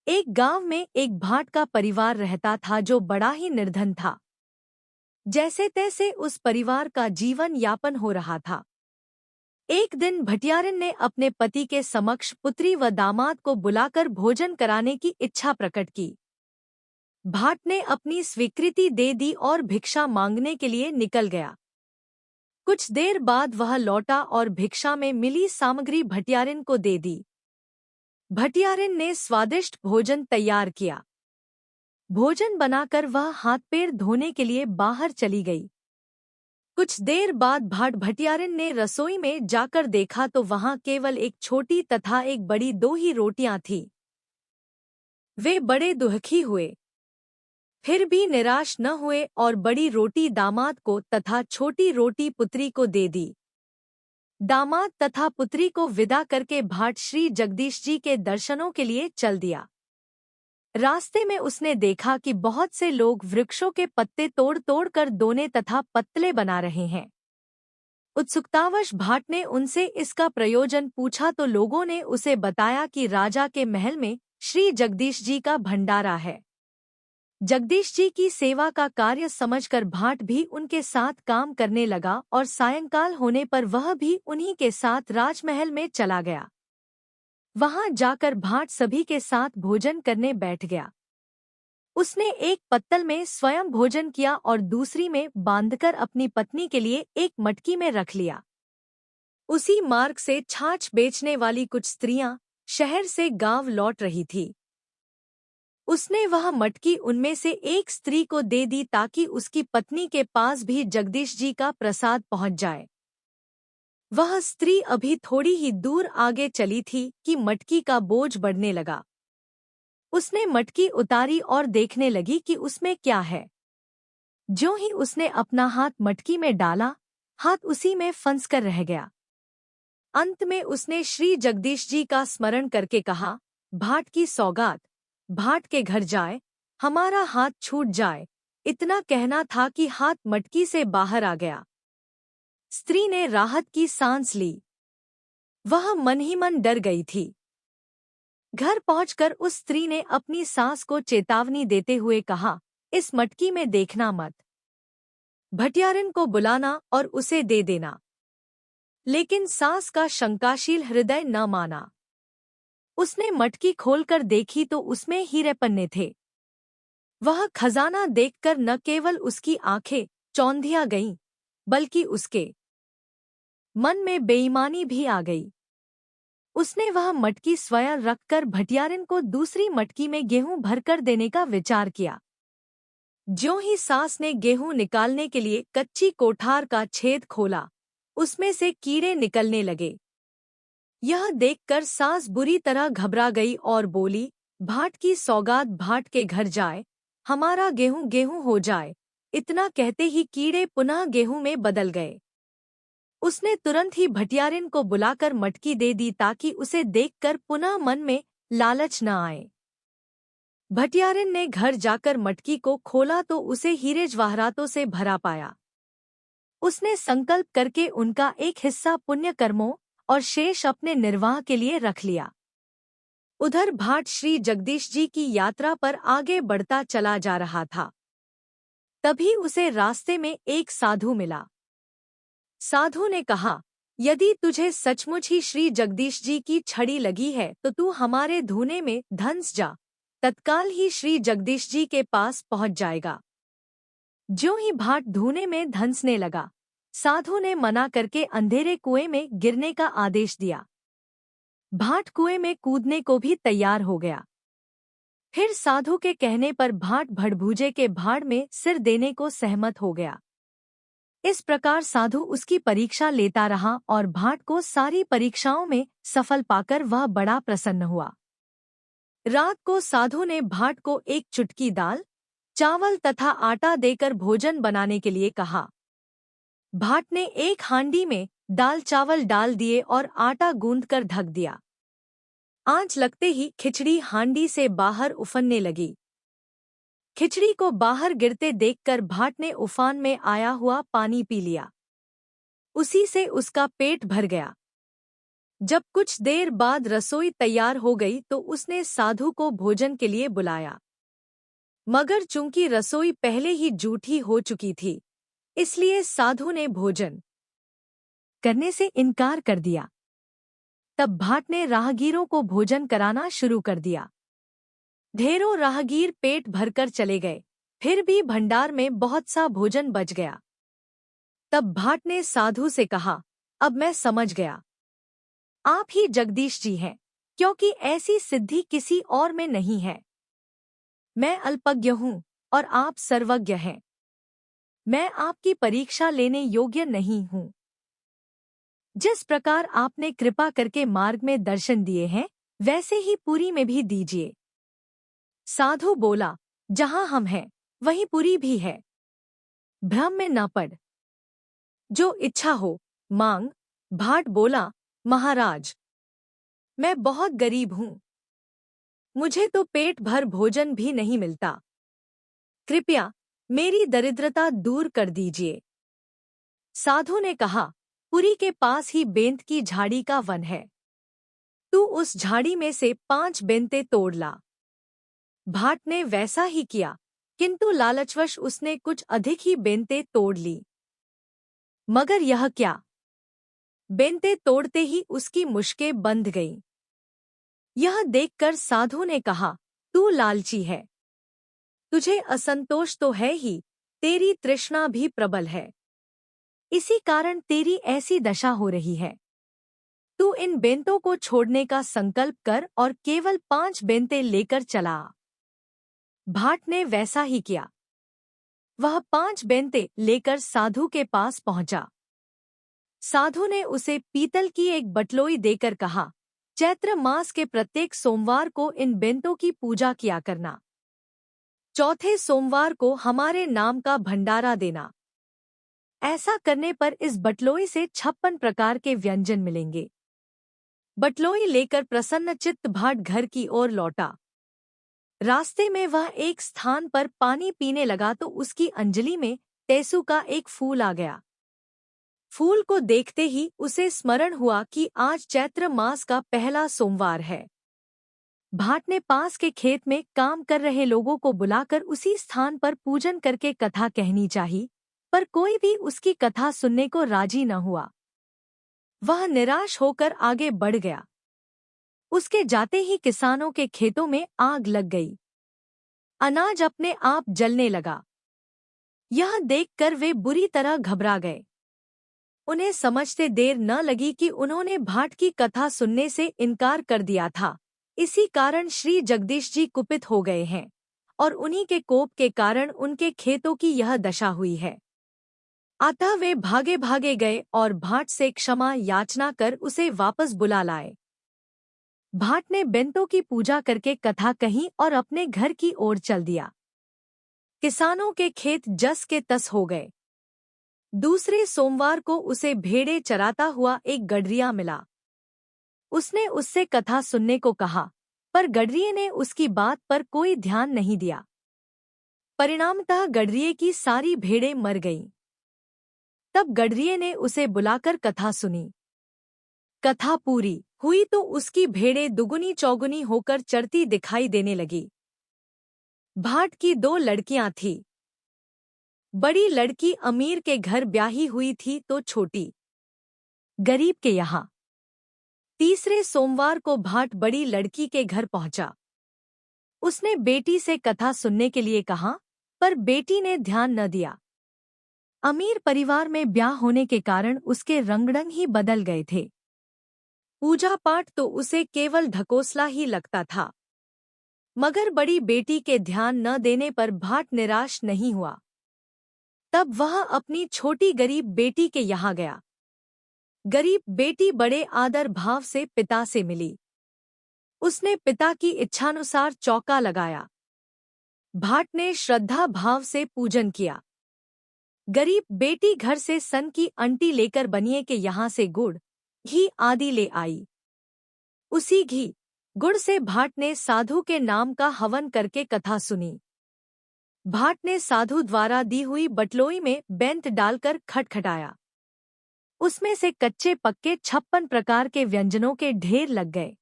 एक गांव में एक भाट का परिवार रहता था जो बड़ा ही निर्धन था। जैसे तैसे उस परिवार का जीवन यापन हो रहा था। एक दिन भटियारिन ने अपने पति के समक्ष पुत्री व दामाद को बुलाकर भोजन कराने की इच्छा प्रकट की। भाट ने अपनी स्वीकृति दे दी और भिक्षा मांगने के लिए निकल गया। कुछ देर बाद वह लौटा और भिक्षा में मिली सामग्री भटियारिन को दे दी। भटियारिन ने स्वादिष्ट भोजन तैयार किया। भोजन बनाकर वह हाथ पैर धोने के लिए बाहर चली गई। कुछ देर बाद भाट भटियारिन ने रसोई में जाकर देखा तो वहां केवल एक छोटी तथा एक बड़ी दो ही रोटियां थीं। वे बड़े दुखी हुए, फिर भी निराश न हुए और बड़ी रोटी दामाद को तथा छोटी रोटी पुत्री को दे दी। दामाद तथा पुत्री को विदा करके भाट श्री जगदीश जी के दर्शनों के लिए चल दिया। रास्ते में उसने देखा कि बहुत से लोग वृक्षों के पत्ते तोड़ तोड़ कर दोने तथा पत्तले बना रहे हैं। उत्सुकतावश भाट ने उनसे इसका प्रयोजन पूछा तो लोगों ने उसे बताया कि राजा के महल में श्री जगदीश जी का भंडारा है। जगदीश जी की सेवा का कार्य समझकर भाट भी उनके साथ काम करने लगा और सायंकाल होने पर वह भी उन्हीं के साथ राजमहल में चला गया। वहां जाकर भाट सभी के साथ भोजन करने बैठ गया। उसने एक पत्तल में स्वयं भोजन किया और दूसरी में बांधकर अपनी पत्नी के लिए एक मटकी में रख लिया। उसी मार्ग से छाछ बेचने वाली कुछ स्त्रियां शहर से गांव लौट रही थी। उसने वह मटकी उनमें से एक स्त्री को दे दी ताकि उसकी पत्नी के पास भी जगदीश जी का प्रसाद पहुंच जाए। वह स्त्री अभी थोड़ी ही दूर आगे चली थी कि मटकी का बोझ बढ़ने लगा। उसने मटकी उतारी और देखने लगी कि उसमें क्या है। ज्यों ही उसने अपना हाथ मटकी में डाला, हाथ उसी में फंसकर रह गया। अंत में उसने श्री जगदीश जी का स्मरण करके कहा, भाट की सौगात, भाट के घर जाए, हमारा हाथ छूट जाए। इतना कहना था कि हाथ मटकी से बाहर आ गया। स्त्री ने राहत की सांस ली। वह मन ही मन डर गई थी। घर पहुंचकर उस स्त्री ने अपनी सास को चेतावनी देते हुए कहा, इस मटकी में देखना मत। भटियारिन को बुलाना और उसे दे देना। लेकिन सास का शंकाशील हृदय न माना। उसने मटकी खोलकर देखी तो उसमें हीरे पन्ने थे। वह खजाना देखकर न केवल उसकी आंखें चौंधिया गईं, बल्कि उसके मन में बेईमानी भी आ गई। उसने वह मटकी स्वयं रखकर भटियारिन को दूसरी मटकी में गेहूं भरकर देने का विचार किया। ज्यों ही सास ने गेहूं निकालने के लिए कच्ची कोठार का छेद खोला, उसमें से कीड़े निकलने लगे। यह देखकर सास बुरी तरह घबरा गई और बोली, भाट की सौगात, भाट के घर जाए, हमारा गेहूं गेहूं हो जाए। इतना कहते ही कीड़े पुनः गेहूं में बदल गए। उसने तुरंत ही भटियारिन को बुलाकर मटकी दे दी ताकि उसे देखकर पुनः मन में लालच न आए। भटियारिन ने घर जाकर मटकी को खोला तो उसे हीरे जवाहरातों से भरा पाया। उसने संकल्प करके उनका एक हिस्सा पुण्य कर्मों और शेष अपने निर्वाह के लिए रख लिया। उधर भाट श्री जगदीश जी की यात्रा पर आगे बढ़ता चला जा रहा था। तभी उसे रास्ते में एक साधु मिला। साधु ने कहा, यदि तुझे सचमुच ही श्री जगदीश जी की छड़ी लगी है तो तू हमारे धूने में धंस जा, तत्काल ही श्री जगदीश जी के पास पहुंच जाएगा। ज्यों ही भाट धूने में धंसने लगा, साधु ने मना करके अंधेरे कुएं में गिरने का आदेश दिया। भाट कुएं में कूदने को भी तैयार हो गया। फिर साधु के कहने पर भाट भड़भूजे के भाड़ में सिर देने को सहमत हो गया। इस प्रकार साधु उसकी परीक्षा लेता रहा और भाट को सारी परीक्षाओं में सफल पाकर वह बड़ा प्रसन्न हुआ। रात को साधु ने भाट को एक चुटकी दाल, चावल तथा आटा देकर भोजन बनाने के लिए कहा। भाट ने एक हांडी में दाल चावल डाल दिए और आटा गूंथकर ढक दिया। आंच लगते ही खिचड़ी हांडी से बाहर उफनने लगी। खिचड़ी को बाहर गिरते देखकर भाट ने उफान में आया हुआ पानी पी लिया। उसी से उसका पेट भर गया। जब कुछ देर बाद रसोई तैयार हो गई तो उसने साधु को भोजन के लिए बुलाया। मगर चूंकि रसोई पहले ही जूठी हो चुकी थी, इसलिए साधु ने भोजन करने से इनकार कर दिया। तब भाट ने राहगीरों को भोजन कराना शुरू कर दिया। ढेरों राहगीर पेट भरकर चले गए, फिर भी भंडार में बहुत सा भोजन बच गया। तब भाट ने साधु से कहा, अब मैं समझ गया, आप ही जगदीश जी हैं, क्योंकि ऐसी सिद्धि किसी और में नहीं है। मैं अल्पज्ञ हूँ और आप सर्वज्ञ हैं। मैं आपकी परीक्षा लेने योग्य नहीं हूँ। जिस प्रकार आपने कृपा करके मार्ग में दर्शन दिए हैं, वैसे ही पुरी में भी दीजिए। साधु बोला, जहाँ हम हैं वहीं पुरी भी है, भ्रम में न पड़, जो इच्छा हो मांग। भाट बोला, महाराज, मैं बहुत गरीब हूँ, मुझे तो पेट भर भोजन भी नहीं मिलता, कृपया मेरी दरिद्रता दूर कर दीजिए। साधु ने कहा, पुरी के पास ही बेंत की झाड़ी का वन है, तू उस झाड़ी में से 5 बेंतें तोड़ ला। भाट ने वैसा ही किया, किंतु लालचवश उसने कुछ अधिक ही बेंतें तोड़ ली। मगर यह क्या, बेंतें तोड़ते ही उसकी मुश्कें बंध गईं। यह देखकर साधु ने कहा, तू लालची है, तुझे असंतोष तो है ही, तेरी तृष्णा भी प्रबल है, इसी कारण तेरी ऐसी दशा हो रही है। तू इन बेंतों को छोड़ने का संकल्प कर और केवल 5 बेंतें लेकर चला आ। भाट ने वैसा ही किया। वह 5 बेंतें लेकर साधु के पास पहुंचा। साधु ने उसे पीतल की एक बटलोई देकर कहा, चैत्र मास के प्रत्येक सोमवार को इन बेंतों की पूजा किया करना। चौथे सोमवार को हमारे नाम का भंडारा देना। ऐसा करने पर इस बटलोई से 56 प्रकार के व्यंजन मिलेंगे। बटलोई लेकर प्रसन्नचित्त भाट घर की ओर लौटा। रास्ते में वह एक स्थान पर पानी पीने लगा तो उसकी अंजलि में तेसु का एक फूल आ गया। फूल को देखते ही उसे स्मरण हुआ कि आज चैत्र मास का पहला सोमवार है। भाट ने पास के खेत में काम कर रहे लोगों को बुलाकर उसी स्थान पर पूजन करके कथा कहनी चाहिए, पर कोई भी उसकी कथा सुनने को राजी न हुआ। वह निराश होकर आगे बढ़ गया। उसके जाते ही किसानों के खेतों में आग लग गई। अनाज अपने आप जलने लगा। यह देखकर वे बुरी तरह घबरा गए। उन्हें समझते देर न लगी कि उन्होंने भाट की कथा सुनने से इनकार कर दिया था। इसी कारण श्री जगदीश जी कुपित हो गए हैं और उन्हीं के कोप के कारण उनके खेतों की यह दशा हुई है। अतः वे भागे भागे गए और भाट से क्षमा याचना कर उसे वापस बुला लाए। भाट ने बेंतों की पूजा करके कथा कही और अपने घर की ओर चल दिया। किसानों के खेत जस के तस हो गए। दूसरे सोमवार को उसे भेड़े चराता हुआ एक गडरिया मिला। उसने उससे कथा सुनने को कहा, पर गडरिये ने उसकी बात पर कोई ध्यान नहीं दिया। परिणामतः गडरिये की सारी भेड़ें मर गईं। तब गडरिये ने उसे बुलाकर कथा सुनी। कथा पूरी हुई तो उसकी भेड़ें दुगुनी चौगुनी होकर चरती दिखाई देने लगी। भाट की 2 लड़कियां थीं। बड़ी लड़की अमीर के घर ब्याही हुई थी तो छोटी गरीब के यहाँ। तीसरे सोमवार को भाट बड़ी लड़की के घर पहुंचा। उसने बेटी से कथा सुनने के लिए कहा, पर बेटी ने ध्यान न दिया। अमीर परिवार में ब्याह होने के कारण उसके रंगढंग ही बदल गए थे। पूजा पाठ तो उसे केवल ढकोसला ही लगता था। मगर बड़ी बेटी के ध्यान न देने पर भाट निराश नहीं हुआ। तब वह अपनी छोटी गरीब बेटी के यहाँ गया। गरीब बेटी बड़े आदर भाव से पिता से मिली। उसने पिता की इच्छानुसार चौका लगाया। भाट ने श्रद्धा भाव से पूजन किया। गरीब बेटी घर से सन की अंटी लेकर बनिए के यहाँ से गुड़ घी आदि ले आई। उसी घी गुड़ से भाट ने साधु के नाम का हवन करके कथा सुनी। भाट ने साधु द्वारा दी हुई बटलोई में बेंत डालकर खटखटाया। उसमें से कच्चे पक्के 56 प्रकार के व्यंजनों के ढेर लग गए।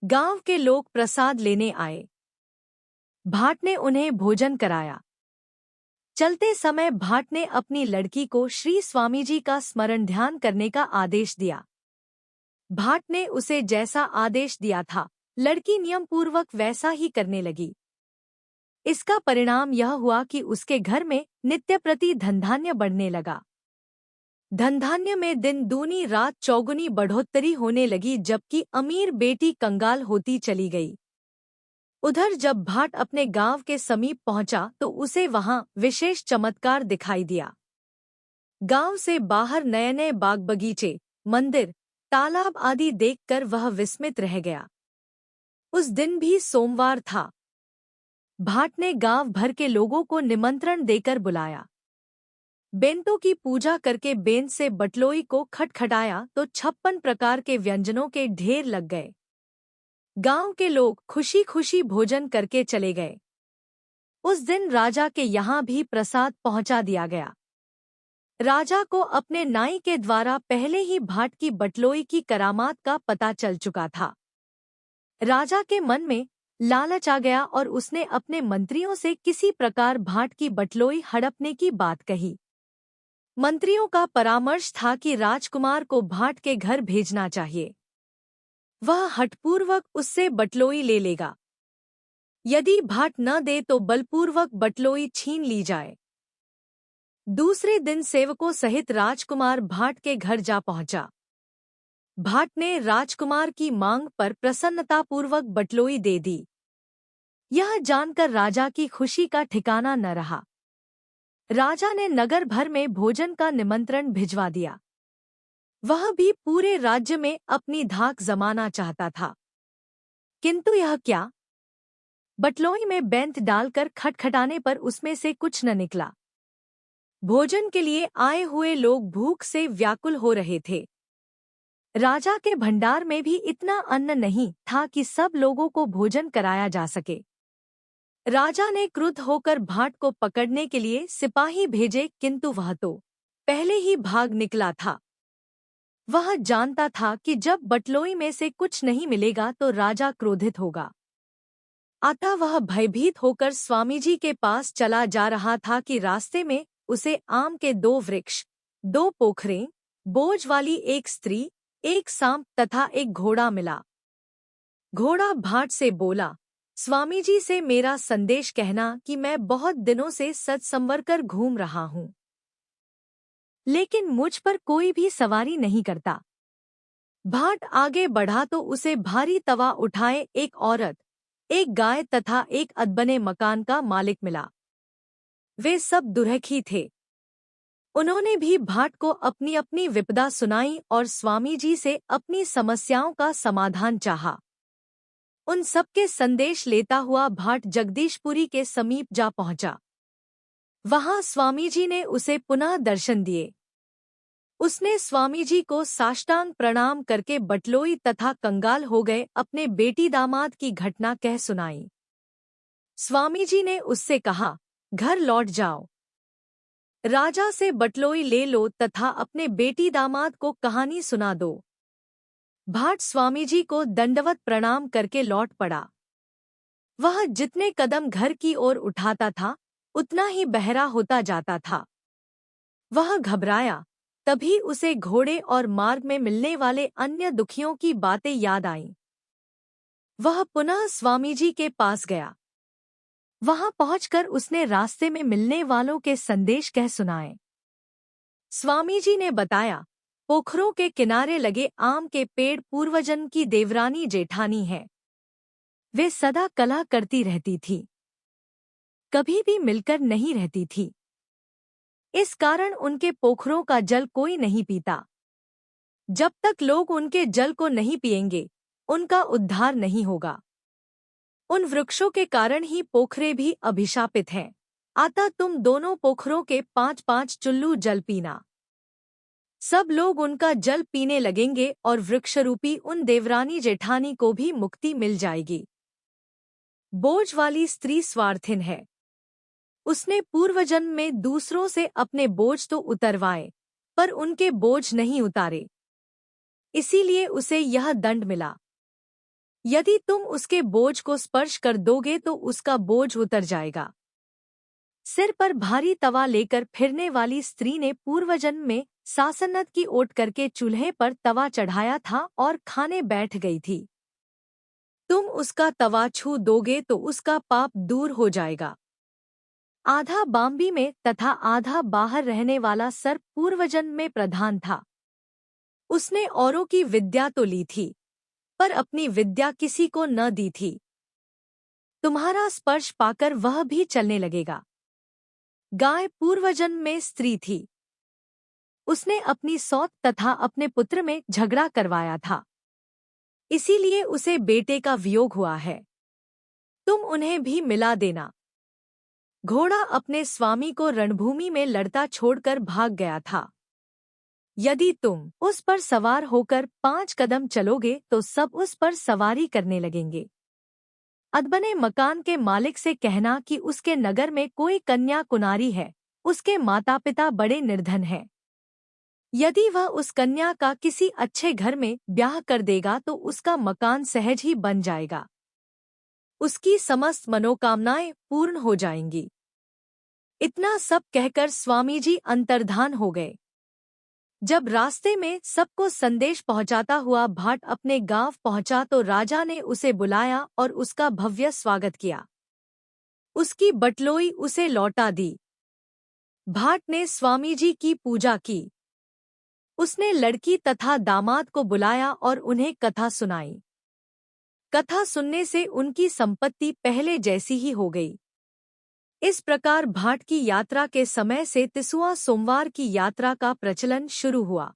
गांव के लोग प्रसाद लेने आए। भाट ने उन्हें भोजन कराया। चलते समय भाट ने अपनी लड़की को श्री स्वामी जी का स्मरण ध्यान करने का आदेश दिया। भाट ने उसे जैसा आदेश दिया था, लड़की नियम पूर्वक वैसा ही करने लगी। इसका परिणाम यह हुआ कि उसके घर में नित्य प्रति धनधान्य बढ़ने लगा। धनधान्य में दिन दूनी रात चौगुनी बढ़ोत्तरी होने लगी, जबकि अमीर बेटी कंगाल होती चली गई। उधर जब भाट अपने गांव के समीप पहुंचा तो उसे वहां विशेष चमत्कार दिखाई दिया। गांव से बाहर नए नए बाग बगीचे, मंदिर, तालाब आदि देखकर वह विस्मित रह गया। उस दिन भी सोमवार था। भाट ने गांव भर के लोगों को निमंत्रण देकर बुलाया। बेंतों की पूजा करके बेंत से बटलोई को खटखटाया तो 56 प्रकार के व्यंजनों के ढेर लग गए। गांव के लोग खुशी खुशी भोजन करके चले गए। उस दिन राजा के यहाँ भी प्रसाद पहुंचा दिया गया। राजा को अपने नाई के द्वारा पहले ही भाट की बटलोई की करामात का पता चल चुका था। राजा के मन में लालच आ गया और उसने अपने मंत्रियों से किसी प्रकार भाट की बटलोई हड़पने की बात कही। मंत्रियों का परामर्श था कि राजकुमार को भाट के घर भेजना चाहिए। वह हठपूर्वक उससे बटलोई ले लेगा। यदि भाट न दे तो बलपूर्वक बटलोई छीन ली जाए। दूसरे दिन सेवकों सहित राजकुमार भाट के घर जा पहुंचा। भाट ने राजकुमार की मांग पर प्रसन्नतापूर्वक बटलोई दे दी। यह जानकर राजा की खुशी का ठिकाना न रहा। राजा ने नगर भर में भोजन का निमंत्रण भिजवा दिया। वह भी पूरे राज्य में अपनी धाक जमाना चाहता था। किंतु यह क्या? बटलोई में बेंत डालकर खटखटाने पर उसमें से कुछ न निकला। भोजन के लिए आए हुए लोग भूख से व्याकुल हो रहे थे। राजा के भंडार में भी इतना अन्न नहीं था कि सब लोगों को भोजन कराया जा सके। राजा ने क्रुद्ध होकर भाट को पकड़ने के लिए सिपाही भेजे, किंतु वह तो पहले ही भाग निकला था। वह जानता था कि जब बटलोई में से कुछ नहीं मिलेगा तो राजा क्रोधित होगा। अतः वह भयभीत होकर स्वामी जी के पास चला जा रहा था कि रास्ते में उसे आम के 2 वृक्ष, 2 पोखरें, बोझ वाली एक स्त्री, एक सांप तथा एक घोड़ा मिला। घोड़ा भाट से बोला, स्वामी जी से मेरा संदेश कहना कि मैं बहुत दिनों से सज संवर कर घूम रहा हूँ, लेकिन मुझ पर कोई भी सवारी नहीं करता। भाट आगे बढ़ा तो उसे भारी तवा उठाए एक औरत, एक गाय तथा एक अदबने मकान का मालिक मिला। वे सब दुरखी थे। उन्होंने भी भाट को अपनी अपनी विपदा सुनाई और स्वामी जी से अपनी समस्याओं का समाधान चाहा। उन सबके संदेश लेता हुआ भाट जगदीशपुरी के समीप जा पहुंचा। वहां स्वामी जी ने उसे पुनः दर्शन दिए। उसने स्वामी जी को साष्टांग प्रणाम करके बटलोई तथा कंगाल हो गए अपने बेटी दामाद की घटना कह सुनाई। स्वामी जी ने उससे कहा, घर लौट जाओ, राजा से बटलोई ले लो तथा अपने बेटी दामाद को कहानी सुना दो। भाट स्वामी जी को दंडवत प्रणाम करके लौट पड़ा। वह जितने कदम घर की ओर उठाता था उतना ही बहरा होता जाता था। वह घबराया। तभी उसे घोड़े और मार्ग में मिलने वाले अन्य दुखियों की बातें याद आईं। वह पुनः स्वामी जी के पास गया। वहां पहुंचकर उसने रास्ते में मिलने वालों के संदेश कह सुनाए। स्वामी जी ने बताया, पोखरों के किनारे लगे आम के पेड़ पूर्वजन्म की देवरानी जेठानी है। वे सदा कलह करती रहती थी, कभी भी मिलकर नहीं रहती थी। इस कारण उनके पोखरों का जल कोई नहीं पीता। जब तक लोग उनके जल को नहीं पिएंगे, उनका उद्धार नहीं होगा। उन वृक्षों के कारण ही पोखरे भी अभिशापित हैं। अतः तुम दोनों पोखरों के 5-5 चुल्लू जल पीना। सब लोग उनका जल पीने लगेंगे और वृक्षरूपी उन देवरानी जेठानी को भी मुक्ति मिल जाएगी। बोझ वाली स्त्री स्वार्थिन है। उसने पूर्वजन्म में दूसरों से अपने बोझ तो उतरवाए, पर उनके बोझ नहीं उतारे। इसीलिए उसे यह दंड मिला। यदि तुम उसके बोझ को स्पर्श कर दोगे तो उसका बोझ उतर जाएगा। सिर पर भारी तवा लेकर फिरने वाली स्त्री ने पूर्वजन्म में सासनद की ओट करके चूल्हे पर तवा चढ़ाया था और खाने बैठ गई थी। तुम उसका तवा छू दोगे तो उसका पाप दूर हो जाएगा। आधा बाम्बी में तथा आधा बाहर रहने वाला सर्प पूर्वजन्म में प्रधान था। उसने औरों की विद्या तो ली थी, पर अपनी विद्या किसी को न दी थी। तुम्हारा स्पर्श पाकर वह भी चलने लगेगा। गाय पूर्वजन्म में स्त्री थी। उसने अपनी सौत तथा अपने पुत्र में झगड़ा करवाया था, इसीलिए उसे बेटे का वियोग हुआ है। तुम उन्हें भी मिला देना। घोड़ा अपने स्वामी को रणभूमि में लड़ता छोड़कर भाग गया था। यदि तुम उस पर सवार होकर 5 कदम चलोगे तो सब उस पर सवारी करने लगेंगे। अदबने मकान के मालिक से कहना कि उसके नगर में कोई कन्या कुनारी है, उसके माता पिता बड़े निर्धन हैं। यदि वह उस कन्या का किसी अच्छे घर में ब्याह कर देगा तो उसका मकान सहज ही बन जाएगा। उसकी समस्त मनोकामनाएं पूर्ण हो जाएंगी। इतना सब कहकर स्वामी जी अंतर्धान हो गए। जब रास्ते में सबको संदेश पहुंचाता हुआ भाट अपने गांव पहुंचा तो राजा ने उसे बुलाया और उसका भव्य स्वागत किया। उसकी बटलोई उसे लौटा दी। भाट ने स्वामी जी की पूजा की। उसने लड़की तथा दामाद को बुलाया और उन्हें कथा सुनाई। कथा सुनने से उनकी संपत्ति पहले जैसी ही हो गई। इस प्रकार भाट की यात्रा के समय से तिसुआ सोमवार की यात्रा का प्रचलन शुरू हुआ।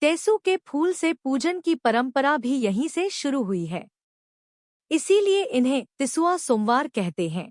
तेसु के फूल से पूजन की परंपरा भी यहीं से शुरू हुई है। इसीलिए इन्हें तिसुआ सोमवार कहते हैं।